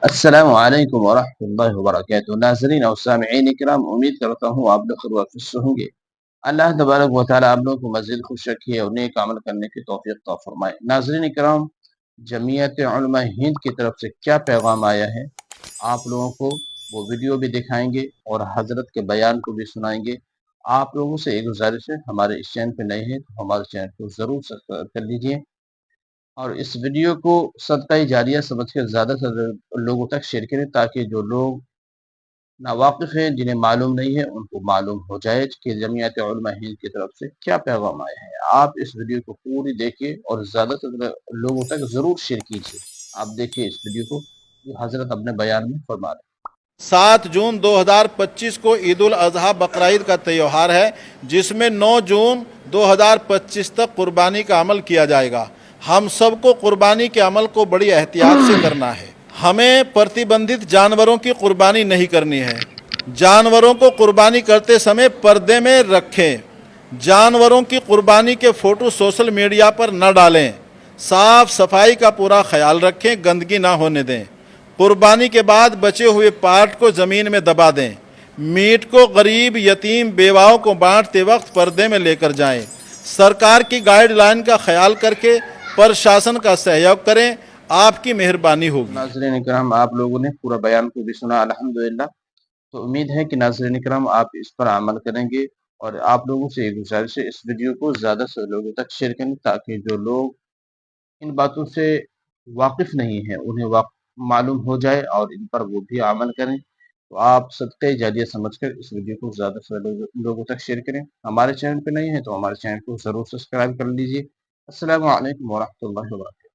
السلام علیکم ورحمۃ اللہ وبرکاتہ۔ ناظرین اور سامعین کرام، امید کرتا ہوں آپ لوگ خیر و عافیت سے ہوں گے۔ اللہ تبارک و تعالیٰ آپ لوگوں کو مزید خوش رکھے اور نیک عمل کرنے کی توفیق عطا فرمائے۔ ناظرین کرام، جمعیت علماء ہند کی طرف سے کیا پیغام آیا ہے، آپ لوگوں کو وہ ویڈیو بھی دکھائیں گے اور حضرت کے بیان کو بھی سنائیں گے۔ آپ لوگوں سے ایک گزارش ہے، ہمارے اس چینل پہ نئے ہیں تو ہمارے چینل کو ضرور سبسکرائب کر لیجئے اور اس ویڈیو کو صدقہ جاریہ سمجھ کر زیادہ سے زیادہ لوگوں تک شیئر کریں، تاکہ جو لوگ ناواقف ہیں، جنہیں معلوم نہیں ہے، ان کو معلوم ہو جائے کہ جمعیت علماء ہند کی طرف سے کیا پیغام آیا ہے۔ آپ اس ویڈیو کو پوری دیکھیں اور زیادہ سے زیادہ لوگوں تک ضرور شیئر کیجیے۔ آپ دیکھیں اس ویڈیو کو، جو حضرت اپنے بیان میں فرما رہے ہیں۔ 7 جون 2025 کو عید الاضحیٰ بقرعید کا تہوار ہے، جس میں 9 جون 2025 تک قربانی کا عمل کیا جائے گا۔ ہم سب کو قربانی کے عمل کو بڑی احتیاط سے کرنا ہے۔ ہمیں پرتیبندھت جانوروں کی قربانی نہیں کرنی ہے۔ جانوروں کو قربانی کرتے سمے پردے میں رکھیں۔ جانوروں کی قربانی کے فوٹو سوشل میڈیا پر نہ ڈالیں۔ صاف صفائی کا پورا خیال رکھیں، گندگی نہ ہونے دیں۔ قربانی کے بعد بچے ہوئے پارٹ کو زمین میں دبا دیں۔ میٹ کو غریب، یتیم، بیواؤں کو بانٹتے وقت پردے میں لے کر جائیں۔ سرکار کی گائیڈ لائن کا خیال کر کے پرشاسن کا سہیوگ کریں، آپ کی مہربانی ہوگی۔ ناظرین کرام، آپ لوگوں نے پورا بیان کو بھی سنا الحمدللہ۔ تو امید ہے کہ ناظرین کرام آپ اس پر عمل کریں گے، اور آپ لوگوں سے ایک گزارش ہے، اس ویڈیو کو زیادہ سے لوگوں تک شیئر کریں، تاکہ جو لوگ ان باتوں سے واقف نہیں ہیں انہیں معلوم ہو جائے اور ان پر وہ بھی عمل کریں۔ تو آپ صدقہ جاریہ سمجھ کر اس ویڈیو کو زیادہ سے لوگوں تک شیئر کریں۔ ہمارے چینل پہ نہیں ہیں تو ہمارے چینل کو ضرور سبسکرائب کر لیجئے۔ السلام علیکم ورحمۃ اللہ وبرکاتہ۔